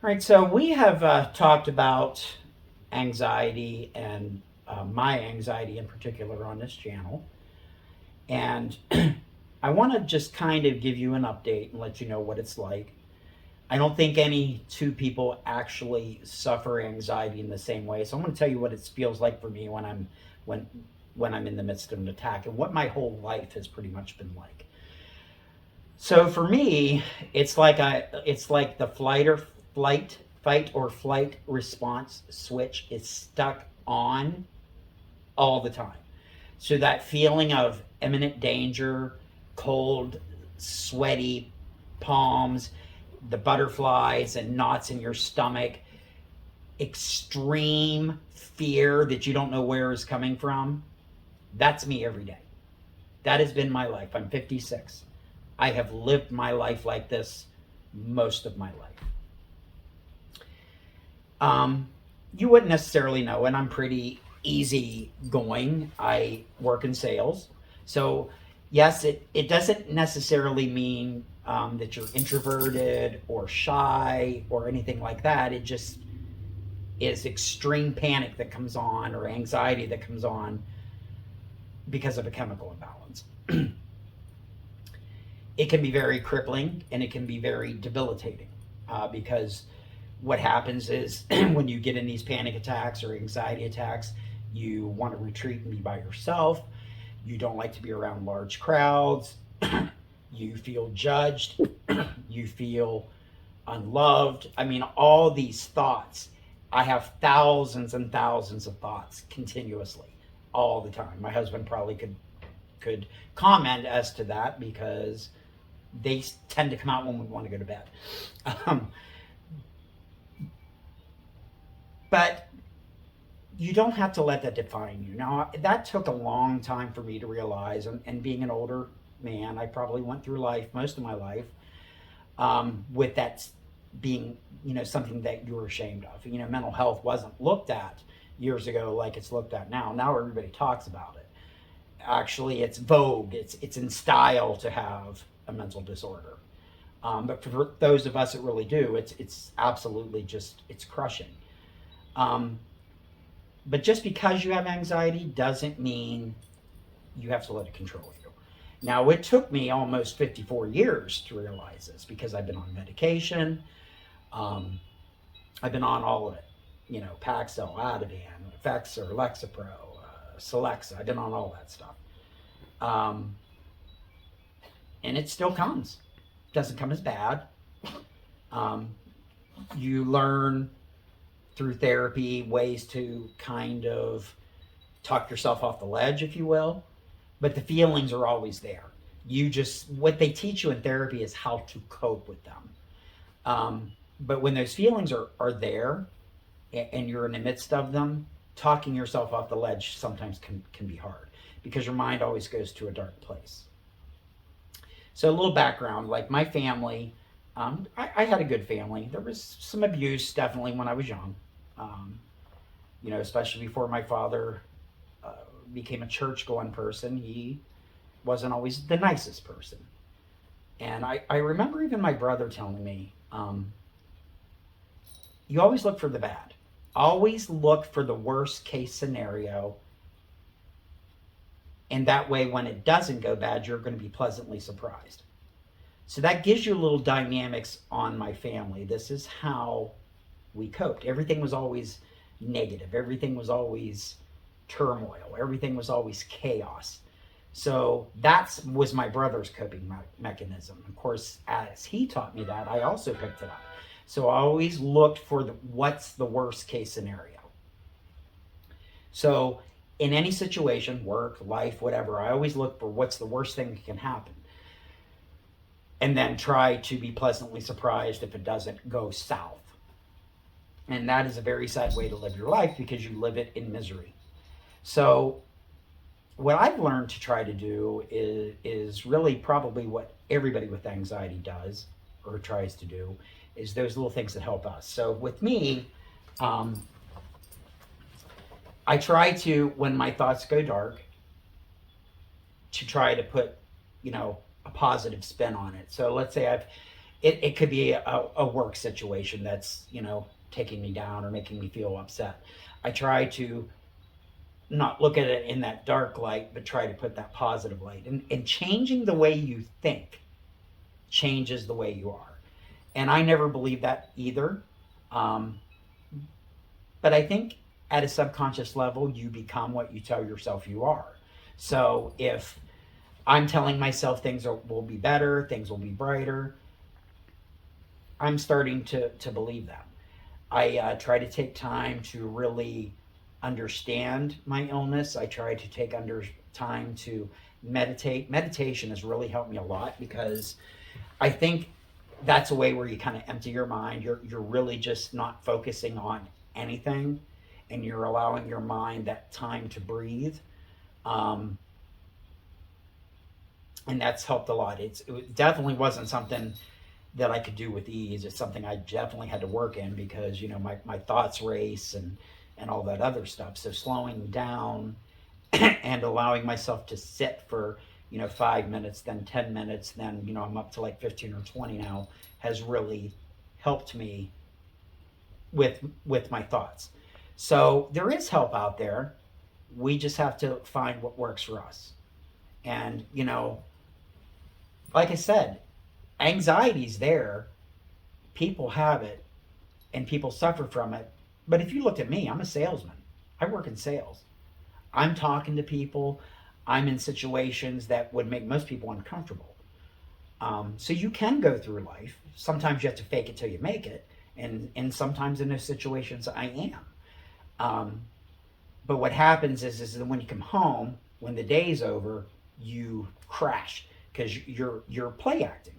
All right, so we have talked about anxiety and my anxiety in particular on this channel. And I want to just kind of give you an update and let you know what it's like. I don't think any two people actually suffer anxiety in the same way. So I'm going to tell you what it feels like for me when when I'm in the midst of an attack and what my whole life has pretty much been like. So for me, it's like the fight or flight response switch is stuck on all the time. So that feeling of imminent danger, cold, sweaty palms, the butterflies and knots in your stomach, extreme fear that you don't know where is coming from. That's me every day. That has been my life. I'm 56. I have lived my life like this most of my life. You wouldn't necessarily know, and I'm pretty easy going. I work in sales. So, yes, it doesn't necessarily mean that you're introverted or shy or anything like that. It just is extreme panic that comes on or anxiety that comes on because of a chemical imbalance. It can be very crippling and it can be very debilitating because what happens is when you get in these panic attacks or anxiety attacks, you want to retreat and be by yourself. You don't like to be around large crowds. You feel judged. You feel unloved. I mean, all these thoughts. I have thousands and thousands of thoughts continuously all the time. My husband probably could comment as to that because they tend to come out when we want to go to bed. Um, but you don't have to let that define you. Now, that took a long time for me to realize, and being an older man, I probably went through life, most of my life, with that being, something that you were ashamed of. Mental health wasn't looked at years ago like it's looked at now. Now everybody talks about it. Actually, it's vogue. It's in style to have a mental disorder. But for those of us that really do, it's absolutely just it's crushing. Um, but just because you have anxiety doesn't mean you have to let it control you. Now, it took me almost 54 years to realize this because I've been on medication. Um, I've been on all of it. Paxil, Ativan, Effexor, Lexapro, Celexa. I've been on all that stuff. Um, and it still comes. It doesn't come as bad. Um, you learn through therapy ways to kind of talk yourself off the ledge, if you will, but the feelings are always there. What they teach you in therapy is how to cope with them. But when those feelings are there and you're in the midst of them, talking yourself off the ledge sometimes can be hard because your mind always goes to a dark place. So a little background, like my family, I had a good family. There was some abuse definitely when I was young, um, especially before my father uh, became a church going person. He wasn't always the nicest person. And I remember even my brother telling me, you always look for the bad. Always look for the worst case scenario. And that way, when it doesn't go bad, you're going to be pleasantly surprised. So that gives you a little dynamics on my family. This is how we coped. Everything was always negative. Everything was always turmoil. Everything was always chaos. So that was my brother's coping mechanism. Of course, as he taught me that, I also picked it up. So I always looked for what's the worst case scenario. So in any situation, work, life, whatever, I always look for what's the worst thing that can happen. And then try to be pleasantly surprised if it doesn't go south. And that is a very sad way to live your life because you live it in misery. So what I've learned to try to do is really probably what everybody with anxiety does or tries to do is those little things that help us. So with me, um, I try to, when my thoughts go dark, to try to put, a positive spin on it. So let's say I've It could be a work situation that's, taking me down or making me feel upset. I try to not look at it in that dark light, but try to put that positive light. And changing the way you think changes the way you are. And I never believed that either. Um, but I think at a subconscious level, you become what you tell yourself you are. So if I'm telling myself will be better, things will be brighter, I'm starting to believe that. I try to take time to really understand my illness. I try to take time to meditate. Meditation has really helped me a lot because I think that's a way where you kind of empty your mind. You're really just not focusing on anything, and you're allowing your mind that time to breathe. Um, and that's helped a lot. It definitely wasn't something that I could do with ease. It's something I definitely had to work in because my thoughts race and all that other stuff. So slowing down and allowing myself to sit for 5 minutes, then 10 minutes, then I'm up to like 15 or 20 now, has really helped me with my thoughts. So there is help out there. We just have to find what works for us. And like I said, anxiety's there. People have it and people suffer from it. But if you look at me, I'm a salesman. I work in sales. I'm talking to people. I'm in situations that would make most people uncomfortable. So you can go through life. Sometimes you have to fake it till you make it, and sometimes in those situations I am. Um, but what happens is that when you come home, when the day's over, you crash because you're play acting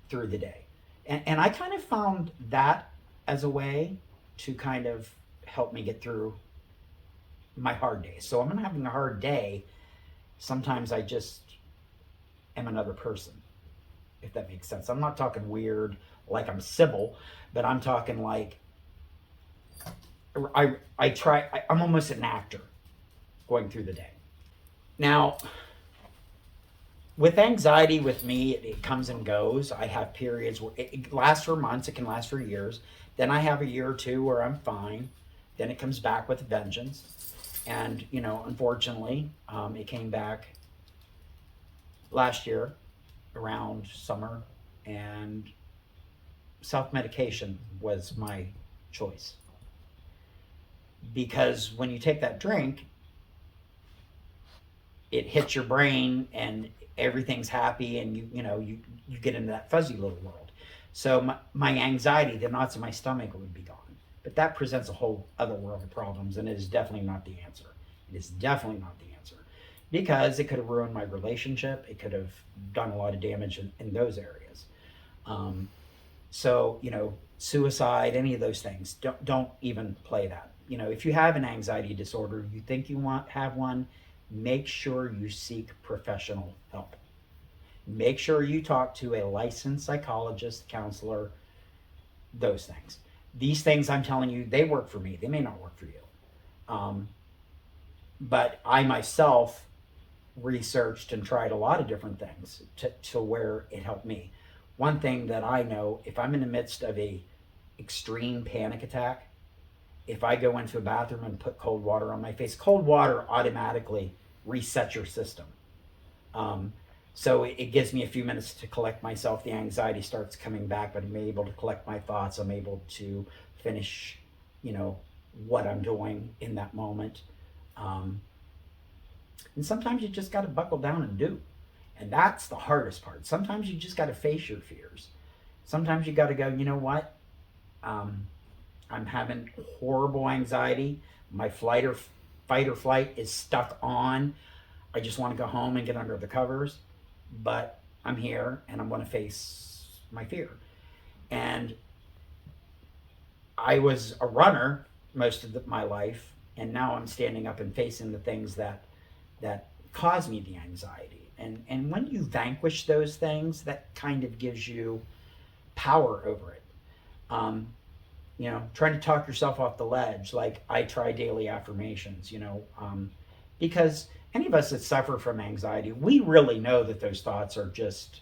through the day, and I kind of found that as a way to kind of help me get through my hard days. So I'm having a hard day. Sometimes I just am another person, if that makes sense. I'm not talking weird like I'm Sybil, but I'm talking like I'm almost an actor going through the day. Now, with anxiety, with me, it comes and goes. I have periods where it lasts for months, it can last for years. Then I have a year or two where I'm fine. Then it comes back with a vengeance. And, unfortunately, it came back last year around summer, and self medication was my choice. Because when you take that drink, it hits your brain and everything's happy, and you get into that fuzzy little world. So my anxiety, the knots in my stomach would be gone. But that presents a whole other world of problems, and it is definitely not the answer. It is definitely not the answer because it could have ruined my relationship. It could have done a lot of damage in those areas. Um, so suicide, any of those things, don't even play that. If you have an anxiety disorder, you think you have one, make sure you seek professional help. Make sure you talk to a licensed psychologist, counselor, those things. These things I'm telling you, they work for me. They may not work for you. Um, but I myself researched and tried a lot of different things to where it helped me. One thing that I know, if I'm in the midst of a extreme panic attack, if I go into a bathroom and put cold water on my face, cold water automatically resets your system. Um, so it gives me a few minutes to collect myself. The anxiety starts coming back, but I'm able to collect my thoughts. I'm able to finish, you know, what I'm doing in that moment. Um, and sometimes you just got to buckle down and do. And that's the hardest part. Sometimes you just got to face your fears. Sometimes you got to go, you know what? Um, I'm having horrible anxiety. My fight or flight is stuck on. I just want to go home and get under the covers. But I'm here and I'm going to face my fear. And I was a runner most of my life, and now I'm standing up and facing the things that cause me the anxiety. And when you vanquish those things, that kind of gives you power over it. Um, trying to talk yourself off the ledge. Like I try daily affirmations, because any of us that suffer from anxiety, we really know that those thoughts are just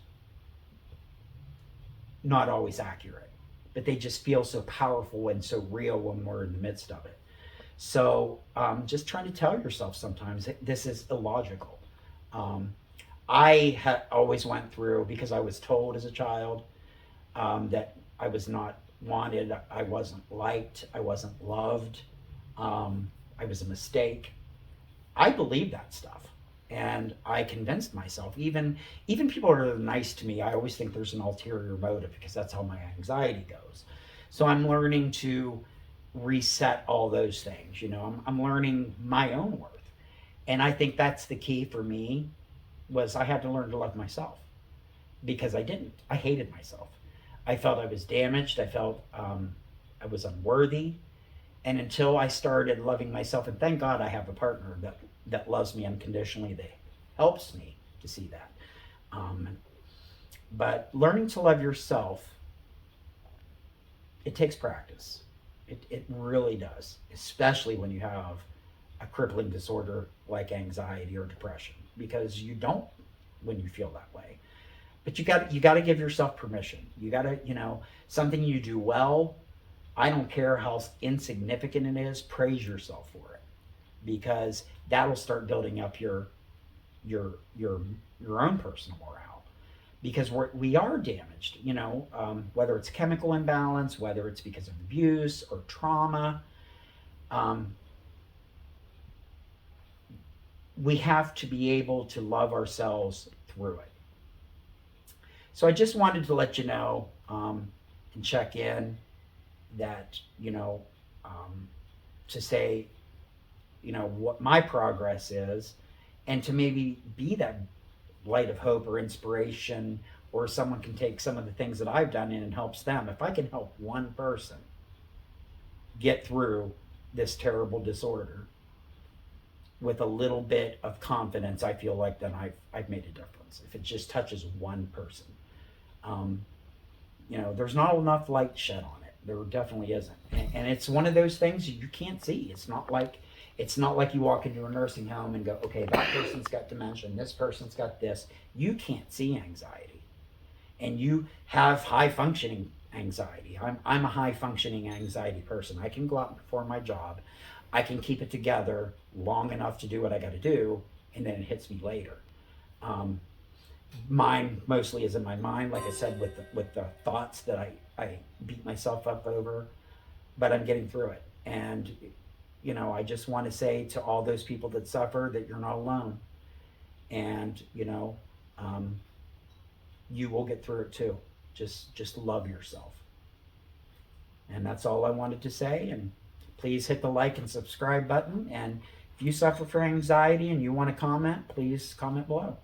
not always accurate, but they just feel so powerful and so real when we're in the midst of it. So just trying to tell yourself sometimes this is illogical. Um, always went through, because I was told as a child that I was not wanted, I wasn't liked, I wasn't loved, I was a mistake. I believed that stuff, and I convinced myself. Even people that are nice to me, I always think there's an ulterior motive, because that's how my anxiety goes. So I'm learning to reset all those things. I'm learning my own worth, and I think that's the key for me. Was I had to learn to love myself, because I didn't. I hated myself. I felt I was damaged. I felt I was unworthy. And until I started loving myself, and thank God I have a partner that loves me unconditionally, that helps me to see that. Um, but learning to love yourself, it takes practice. It really does, especially when you have a crippling disorder like anxiety or depression, because you don't when you feel that way. But you got to give yourself permission. You got to, something you do well, I don't care how insignificant it is, praise yourself for it, because that'll start building up your your your own personal morale, because we are damaged, whether it's chemical imbalance, whether it's because of abuse or trauma. um, we have to be able to love ourselves through it. So I just wanted to let you know, and check in, that to say what my progress is, and to maybe be that light of hope or inspiration, or someone can take some of the things that I've done in and helps them. If I can help one person get through this terrible disorder with a little bit of confidence, I feel like then I've made a difference. If it just touches one person, um, there's not enough light shed on it. There definitely isn't, and it's one of those things you can't see. It's not like you walk into a nursing home and go, okay, that person's got dementia, and this person's got this. You can't see anxiety, and you have high functioning anxiety. I'm a high functioning anxiety person. I can go out and perform my job. I can keep it together long enough to do what I got to do, and then it hits me later. Um, Mine mostly is in my mind, like I said, with the thoughts that I beat myself up over, but I'm getting through it. And I just want to say to all those people that suffer that you're not alone, and um, you will get through it too. Just love yourself, and that's all I wanted to say. And please hit the like and subscribe button. And if you suffer from anxiety and you want to comment, please comment below.